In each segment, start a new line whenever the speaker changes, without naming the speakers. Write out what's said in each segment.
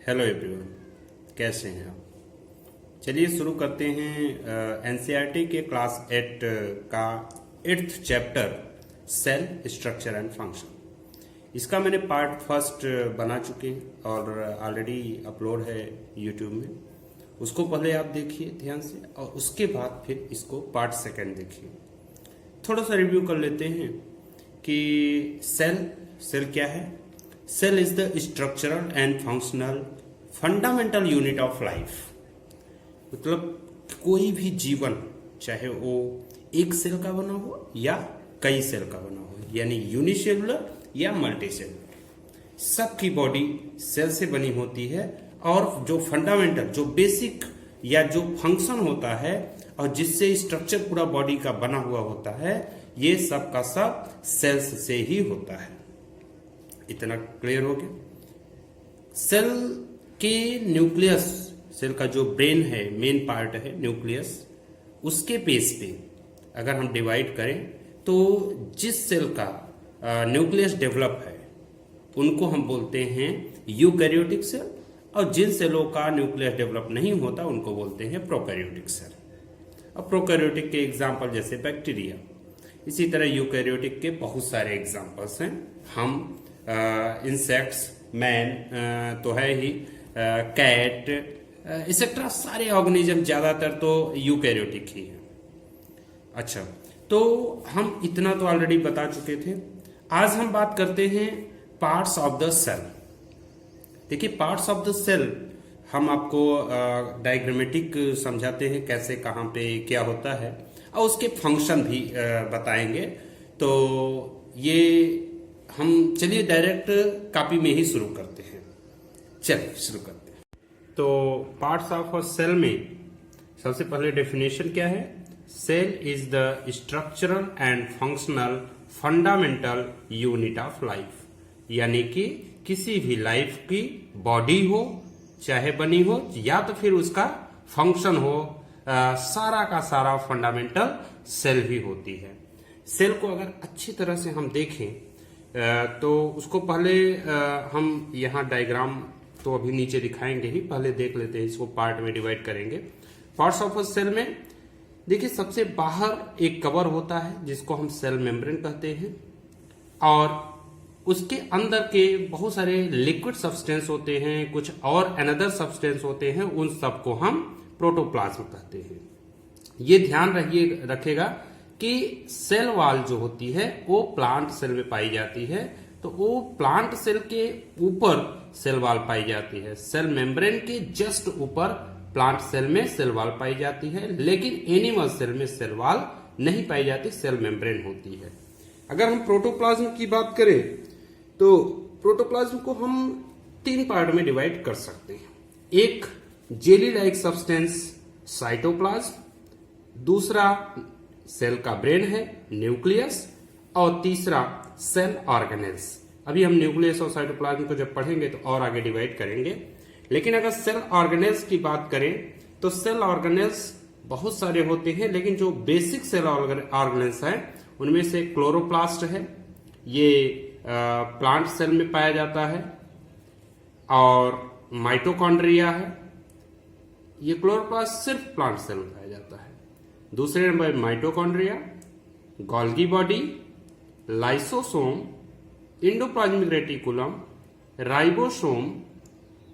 Hello everyone, कैसे हैं आप। चलिए शुरू करते हैं एनसीईआरटी के क्लास 8 का 8th chapter cell structure and function. इसका मैंने पार्ट फर्स्ट बना चुके हैं और ऑलरेडी अपलोड है यूट्यूब में। उसको पहले आप देखिए ध्यान से और उसके बाद फिर इसको पार्ट सेकंड देखिए। थोड़ा सा रिव्यू कर लेते हैं कि सेल क्या है। Cell is the structural and functional fundamental unit of life. मतलब कोई भी जीवन चाहे वो एक सेल का बना हो या कई सेल का बना हो, यानी यूनिसेलुलर या मल्टीसेलुलर, सबकी बॉडी सेल से बनी होती है। और जो फंडामेंटल, जो बेसिक या जो फंक्शन होता है और जिससे स्ट्रक्चर पूरा बॉडी का बना हुआ होता है, ये सब का सब सेल्स से ही होता है। इतना क्लियर हो गया। सेल के न्यूक्लियस, सेल का जो ब्रेन है, मेन पार्ट है न्यूक्लियस, उसके बेस पे अगर हम डिवाइड करें तो जिस सेल का न्यूक्लियस डेवलप है उनको हम बोलते हैं यूकैरियोटिक सेल, और जिन सेलों का न्यूक्लियस डेवलप नहीं होता उनको बोलते हैं प्रोकैरियोटिक सेल। अब प्रोकैरियोटिक के एग्जाम्पल जैसे बैक्टीरिया, इसी तरह यूकैरियोटिक के बहुत सारे एग्जाम्पल्स हैं। हम इंसेक्ट्स, मैन तो है ही, कैट एक्सेट्रा सारे ऑर्गेनिज्म ज्यादातर तो यूकैरियोटिक ही है। अच्छा, तो हम इतना तो ऑलरेडी बता चुके थे। आज हम बात करते हैं पार्ट्स ऑफ द सेल। देखिए, पार्ट्स ऑफ द सेल हम आपको डायग्रामेटिक समझाते हैं, कैसे कहाँ पे क्या होता है, और उसके फंक्शन भी बताएंगे। तो ये हम चलिए डायरेक्ट कॉपी में ही शुरू करते हैं। चलिए शुरू करते हैं। तो पार्ट्स ऑफ अ सेल में सबसे पहले डेफिनेशन क्या है। Cell is the structural and functional fundamental unit of life, यानी कि किसी भी लाइफ की बॉडी हो चाहे बनी हो, या तो फिर उसका फंक्शन हो, सारा का सारा फंडामेंटल सेल ही होती है। सेल को अगर अच्छी तरह से हम देखें तो उसको पहले हम यहाँ डायग्राम तो अभी नीचे दिखाएंगे ही, पहले देख लेते हैं। इसको पार्ट में डिवाइड करेंगे। पार्ट्स ऑफ अ सेल में देखिए, सबसे बाहर एक कवर होता है जिसको हम सेल मेम्ब्रेन कहते हैं, और उसके अंदर के बहुत सारे लिक्विड सब्सटेंस होते हैं, कुछ और अनदर सब्सटेंस होते हैं, उन सबको हम प्रोटोप्लाज्म कहते हैं। ये ध्यान रखेगा कि सेल वॉल जो होती है वो प्लांट सेल में पाई जाती है, तो वो प्लांट सेल के ऊपर सेल वॉल पाई जाती है। सेल मेम्ब्रेन के जस्ट ऊपर प्लांट सेल में सेल वॉल पाई जाती है, लेकिन एनिमल सेल में सेल वॉल नहीं पाई जाती, सेल मेम्ब्रेन होती है। अगर हम प्रोटोप्लाज्म की बात करें तो प्रोटोप्लाज्म को हम 3 पार्ट में डिवाइड कर सकते हैं। एक जेली लाइक सब्सटेंस साइटोप्लाज्म, दूसरा सेल का ब्रेन है न्यूक्लियस, और तीसरा सेल ऑर्गेनेल्स। अभी हम न्यूक्लियस और साइटोप्लाज्म को जब पढ़ेंगे तो और आगे डिवाइड करेंगे। लेकिन अगर सेल ऑर्गेनेल्स की बात करें तो सेल ऑर्गेनेल्स बहुत सारे होते हैं, लेकिन जो बेसिक सेल ऑर्गेनेल्स है उनमें से क्लोरोप्लास्ट है, ये प्लांट सेल में पाया जाता है, और माइटोकॉन्ड्रिया है, ये क्लोरोप्लास्ट सिर्फ प्लांट सेल में पाया जाता है। दूसरे number mitochondria, Golgi body, lysosome, endoplasmic reticulum, ribosome,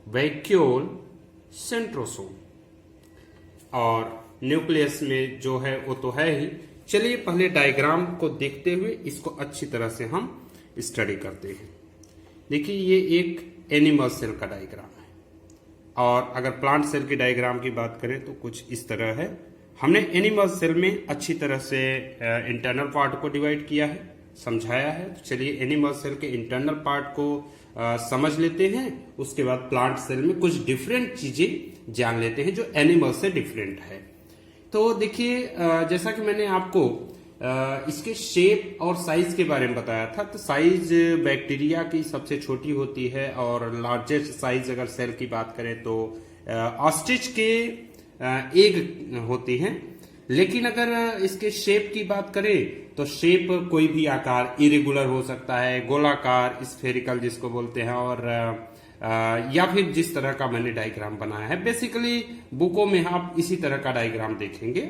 vacuole, centrosome, और न्यूक्लियस में जो है वो तो है ही। चलिए पहले डायग्राम को देखते हुए इसको अच्छी तरह से हम स्टडी करते हैं। देखिए, ये एक एनिमल सेल का डायग्राम है, और अगर प्लांट सेल की डायग्राम की बात करें तो कुछ इस तरह है। हमने एनिमल सेल में अच्छी तरह से इंटरनल पार्ट को डिवाइड किया है, समझाया है। तो चलिए एनिमल सेल के इंटरनल पार्ट को समझ लेते हैं, उसके बाद प्लांट सेल में कुछ डिफरेंट चीजें जान लेते हैं जो एनिमल से डिफरेंट है। तो देखिए, जैसा कि मैंने आपको इसके शेप और साइज के बारे में बताया था, तो साइज बैक्टीरिया की सबसे छोटी होती है, और लार्जेस्ट साइज अगर सेल की बात करें तो ऑस्ट्रिच के एग होती हैं। लेकिन अगर इसके शेप की बात करें तो शेप कोई भी आकार, इरेगुलर हो सकता है, गोलाकार, स्फेरिकल जिसको बोलते हैं, और या फिर जिस तरह का मैंने डायग्राम बनाया है। बेसिकली बुकों में आप इसी तरह का डायग्राम देखेंगे।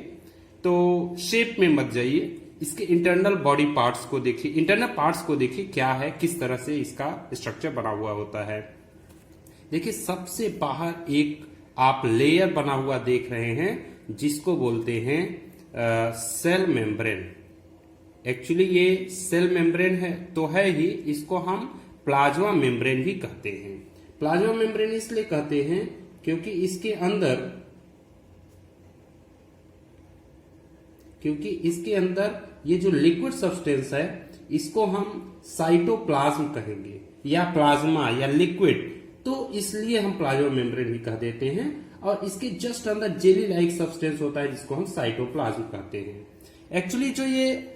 तो शेप में मत जाइए, इसके इंटरनल बॉडी पार्ट्स को देखिए, इंटरनल पार्ट्स को देखिए क्या है, किस तरह से इसका स्ट्रक्चर बना हुआ होता है। देखिए सबसे बाहर एक आप लेयर बना हुआ देख रहे हैं जिसको बोलते हैं सेल मेम्ब्रेन। एक्चुअली ये सेल मेम्ब्रेन है तो है ही, इसको हम प्लाज्मा मेम्ब्रेन भी कहते हैं। प्लाज्मा मेम्ब्रेन इसलिए कहते हैं क्योंकि इसके अंदर ये जो लिक्विड सब्सटेंस है इसको हम साइटोप्लाज्म कहेंगे या प्लाज्मा या लिक्विड, तो इसलिए हम प्लाज्मा मेम्ब्रेन भी कह देते हैं। और इसके जस्ट अंदर जेली लाइक सब्सटेंस होता है जिसको हम साइटोप्लाज्म कहते हैं। एक्चुअली जो ये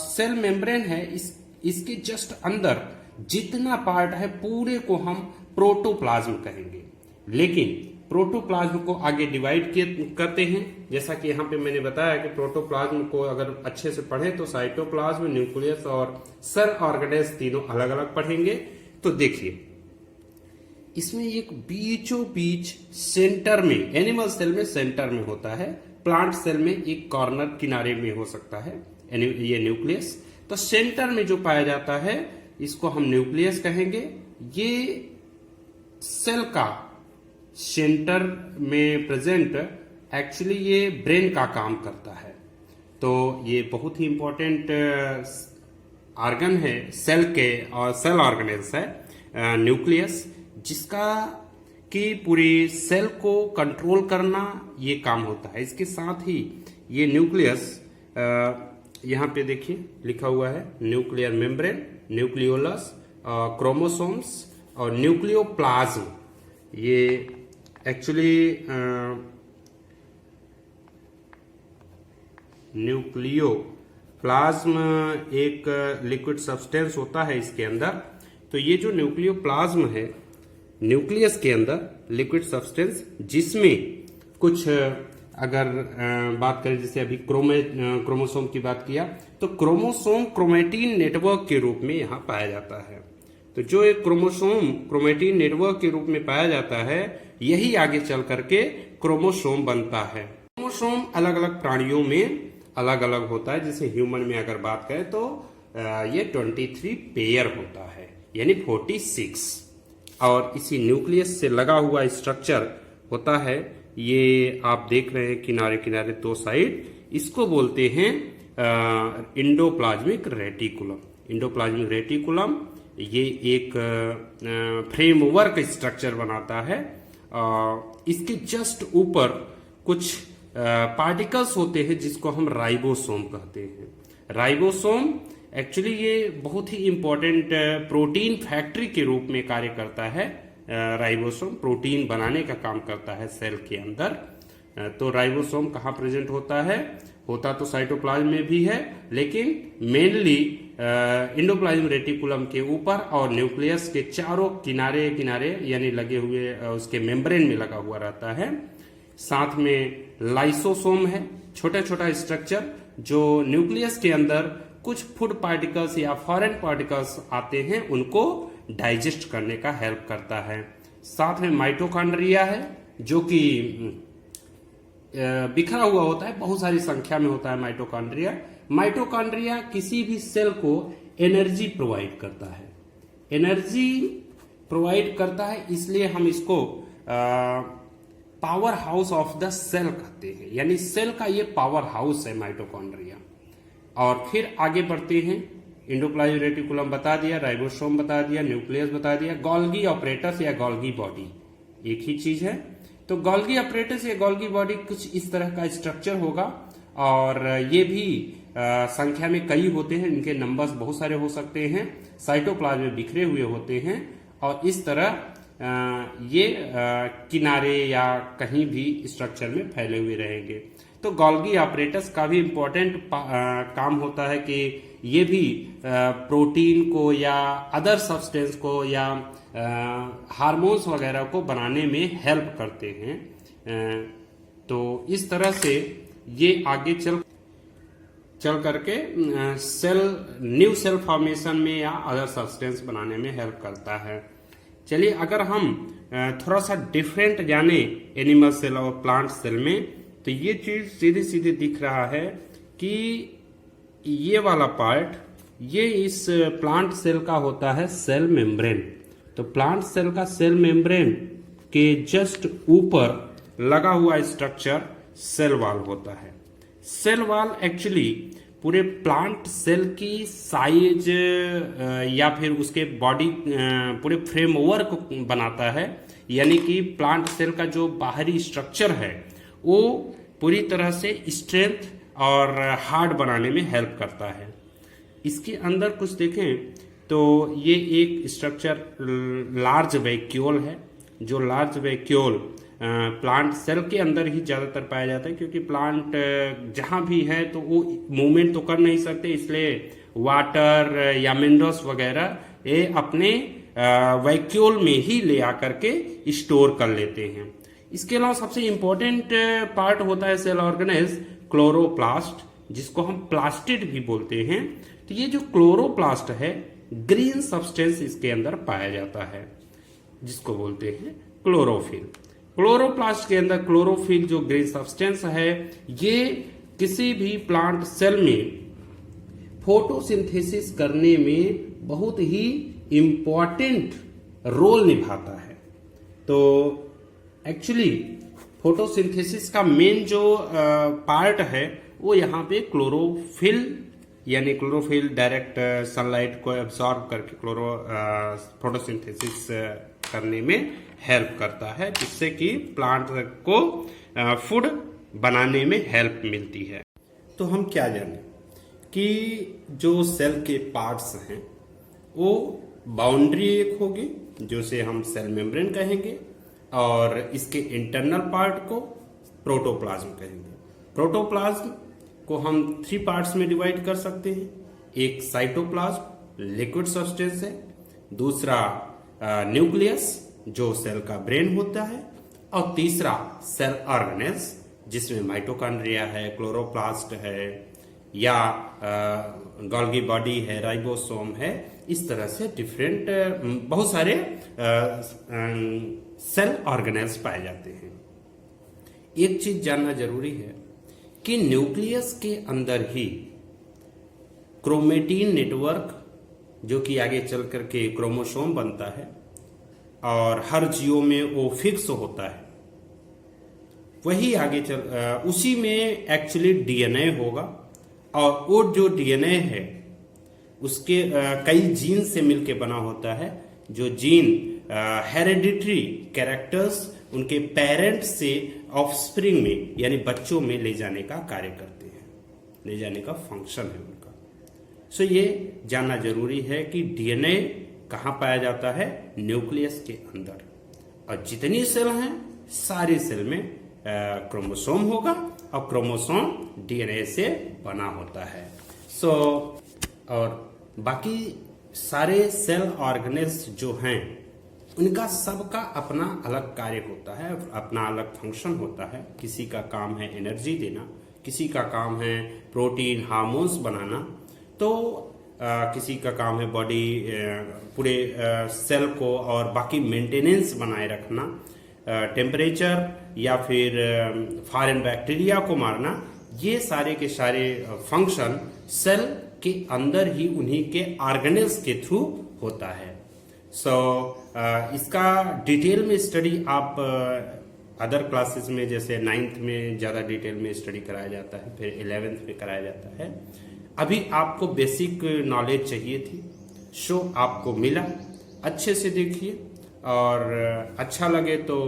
सेल मेम्ब्रेन है इसके जस्ट अंदर जितना पार्ट है पूरे को हम प्रोटोप्लाज्म कहेंगे, लेकिन प्रोटोप्लाज्म को आगे डिवाइड करते हैं। जैसा कि यहाँ पे मैंने बताया कि प्रोटोप्लाज्म को अगर अच्छे से पढ़े तो साइटोप्लाज्म, न्यूक्लियस और सेल ऑर्गेनेल्स तीनों अलग अलग पढ़ेंगे। तो देखिए इसमें एक बीचों बीच सेंटर में, एनिमल सेल में सेंटर में होता है, प्लांट सेल में एक कॉर्नर किनारे में हो सकता है ये न्यूक्लियस। तो सेंटर में जो पाया जाता है इसको हम न्यूक्लियस कहेंगे। ये सेल का सेंटर में प्रेजेंट एक्चुअली ये ब्रेन का काम करता है। तो ये बहुत ही इंपॉर्टेंट ऑर्गन है सेल के, और सेल ऑर्गेनेल्स है न्यूक्लियस, जिसका कि पूरी सेल को कंट्रोल करना ये काम होता है। इसके साथ ही ये न्यूक्लियस, यहाँ पे देखिए लिखा हुआ है न्यूक्लियर मेम्ब्रेन, न्यूक्लियोलस, क्रोमोसोम्स और न्यूक्लियोप्लाज्म। ये एक्चुअली न्यूक्लियोप्लाज्म एक लिक्विड सब्सटेंस होता है इसके अंदर। तो ये जो न्यूक्लियोप्लाज्म है न्यूक्लियस के अंदर लिक्विड सब्सटेंस, जिसमें कुछ अगर बात करें जैसे अभी क्रोमोसोम की बात किया, तो क्रोमोसोम क्रोमेटिन नेटवर्क के रूप में यहाँ पाया जाता है। तो जो एक क्रोमोसोम क्रोमेटिन नेटवर्क के रूप में पाया जाता है यही आगे चल करके क्रोमोसोम बनता है। क्रोमोसोम अलग अलग प्राणियों में अलग अलग होता है। जैसे ह्यूमन में अगर बात करें तो ये 23 पेयर होता है, यानी 46। और इसी न्यूक्लियस से लगा हुआ स्ट्रक्चर होता है, ये आप देख रहे हैं किनारे किनारे दो साइड, इसको बोलते हैं इंडोप्लाज्मिक रेटिकुलम। इंडोप्लाज्मिक रेटिकुलम ये एक फ्रेमवर्क स्ट्रक्चर बनाता है। इसके जस्ट ऊपर कुछ पार्टिकल्स होते हैं जिसको हम राइबोसोम कहते हैं। राइबोसोम एक्चुअली ये बहुत ही इंपॉर्टेंट प्रोटीन फैक्ट्री के रूप में कार्य करता है। राइबोसोम प्रोटीन बनाने का काम करता है सेल के अंदर। तो राइबोसोम कहाँ प्रेजेंट होता है? होता तो साइटोप्लाज्म में भी है, लेकिन मेनली इंडोप्लाज्म रेटिकुलम के ऊपर और न्यूक्लियस के चारों किनारे किनारे यानी लगे हुए उसके मेम्ब्रेन में लगा हुआ रहता है। साथ में लाइसोसोम है, छोटा छोटा स्ट्रक्चर जो न्यूक्लियस के अंदर कुछ फूड पार्टिकल्स या फॉरेन पार्टिकल्स आते हैं उनको डाइजेस्ट करने का हेल्प करता है। साथ में माइटोकॉन्ड्रिया है जो कि बिखरा हुआ होता है, बहुत सारी संख्या में होता है माइटोकॉन्ड्रिया। माइटोकॉन्ड्रिया किसी भी सेल को एनर्जी प्रोवाइड करता है। एनर्जी प्रोवाइड करता है इसलिए हम इसको power house of the cell कहते हैं, यानी सेल का ये पावर हाउस है माइटोकॉन्ड्रिया। और फिर आगे बढ़ते हैं, इंडोप्लाज्मिक रेटिकुलम बता दिया, राइबोसोम बता दिया, न्यूक्लियस बता दिया, गोल्गी ऑपरेटस या गोल्गी बॉडी एक ही चीज है। तो गोल्गी ऑपरेटस या गोल्गी बॉडी कुछ इस तरह का स्ट्रक्चर होगा और ये भी संख्या में कई होते हैं, इनके नंबर्स बहुत सारे हो सकते हैं, साइटोप्लाज्म में बिखरे हुए होते हैं और इस तरह ये किनारे या कहीं भी स्ट्रक्चर में फैले हुए रहेंगे। तो गोल्गी ऑपरेटस का भी इम्पोर्टेंट काम होता है कि ये भी प्रोटीन को या अदर सब्सटेंस को या हार्मोन्स वगैरह को बनाने में हेल्प करते हैं। तो इस तरह से ये आगे चल करके न्यू सेल फॉर्मेशन में या अदर सब्सटेंस बनाने में हेल्प करता है। चलिए अगर हम थोड़ा सा डिफरेंट जाने एनिमल सेल और प्लांट सेल में, तो ये चीज सीधे सीधे दिख रहा है कि ये वाला पार्ट, ये इस प्लांट सेल का होता है सेल मेम्ब्रेन। तो प्लांट सेल का सेल मेम्ब्रेन के जस्ट ऊपर लगा हुआ स्ट्रक्चर सेल वॉल होता है। सेल वॉल एक्चुअली पूरे प्लांट सेल की साइज या फिर उसके बॉडी पूरे फ्रेमवर्क बनाता है, यानी कि प्लांट सेल का जो बाहरी स्ट्रक्चर है वो पूरी तरह से स्ट्रेंथ और हार्ड बनाने में हेल्प करता है। इसके अंदर कुछ देखें तो ये एक स्ट्रक्चर लार्ज वैक्यूल है, जो लार्ज वैक्यूल प्लांट सेल के अंदर ही ज़्यादातर पाया जाता है, क्योंकि प्लांट जहाँ भी है तो वो मूवमेंट तो कर नहीं सकते, इसलिए वाटर या मिनरल्स वगैरह ये अपने वैक्यूल में ही ले आकर के स्टोर कर लेते हैं। इसके अलावा सबसे इम्पोर्टेंट पार्ट होता है सेल ऑर्गेनेज क्लोरोप्लास्ट, जिसको हम प्लास्टिड भी बोलते हैं। तो ये जो क्लोरोप्लास्ट है, ग्रीन सब्सटेंस इसके अंदर पाया जाता है, जिसको बोलते हैं क्लोरोफिल। क्लोरोप्लास्ट के अंदर क्लोरोफिल जो ग्रीन सब्सटेंस है, ये किसी भी प्लांट सेल में फोटोसिंथेसिस करने में बहुत ही इंपॉर्टेंट रोल निभाता है। तो एक्चुअली फोटोसिंथेसिस का मेन जो पार्ट है वो यहाँ पे क्लोरोफिल, यानी क्लोरोफिल डायरेक्ट सनलाइट को एब्सॉर्ब करके फोटोसिंथेसिस करने में हेल्प करता है, जिससे कि प्लांट को फूड बनाने में हेल्प मिलती है। तो हम क्या जाने कि जो सेल के पार्ट्स हैं वो बाउंड्री एक होगी, जो से हम सेल मेम्ब्रेन कहेंगे, और इसके इंटरनल पार्ट को प्रोटोप्लाज्म कहेंगे। प्रोटोप्लाज्म को हम 3 पार्ट्स में डिवाइड कर सकते हैं। एक साइटोप्लाज्म लिक्विड सब्सटेंस है, दूसरा न्यूक्लियस जो सेल का ब्रेन होता है, और तीसरा सेल ऑर्गेनेल्स जिसमें माइटोकॉन्ड्रिया है, क्लोरोप्लास्ट है, या गोल्गी बॉडी है, राइबोसोम है। इस तरह से डिफरेंट बहुत सारे सेल ऑर्गेनेल्स पाए जाते हैं। एक चीज जानना जरूरी है कि न्यूक्लियस के अंदर ही क्रोमेटिन नेटवर्क, जो कि आगे चल करके क्रोमोसोम बनता है और हर जीव में वो फिक्स होता है, वही आगे उसी में एक्चुअली डीएनए होगा, और वो जो डीएनए है उसके कई जीन से मिलके बना होता है। जो जीन हेरेडिटरी कैरेक्टर्स उनके पेरेंट्स से ऑफस्प्रिंग में यानी बच्चों में ले जाने का कार्य करते हैं, ले जाने का फंक्शन है उनका। सो ये जानना जरूरी है कि डीएनए कहाँ पाया जाता है? न्यूक्लियस के अंदर। और जितनी सेल हैं सारी सेल में क्रोमोसोम होगा, और क्रोमोसोम डीएनए से बना होता है। और बाकी सारे सेल ऑर्गेनेल्स जो हैं उनका सबका अपना अलग कार्य होता है, अपना अलग फंक्शन होता है। किसी का काम है एनर्जी देना, किसी का काम है प्रोटीन हार्मोन्स बनाना, तो किसी का काम है बॉडी पूरे सेल को और बाकी मेंटेनेंस बनाए रखना, टेम्परेचर या फिर फॉरेन बैक्टीरिया को मारना। ये सारे के सारे फंक्शन सेल के अंदर ही उन्हीं के ऑर्गेनेल्स के थ्रू होता है। इसका डिटेल में स्टडी आप अदर क्लासेस में, जैसे 9th में ज़्यादा डिटेल में स्टडी कराया जाता है, फिर 11th में कराया जाता है। अभी आपको बेसिक नॉलेज चाहिए थी, शो आपको मिला, अच्छे से देखिए, और अच्छा लगे तो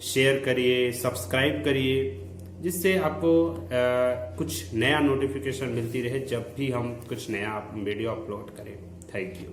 शेयर करिए, सब्सक्राइब करिए, जिससे आपको कुछ नया नोटिफिकेशन मिलती रहे जब भी हम कुछ नया वीडियो अपलोड करें। Thank you.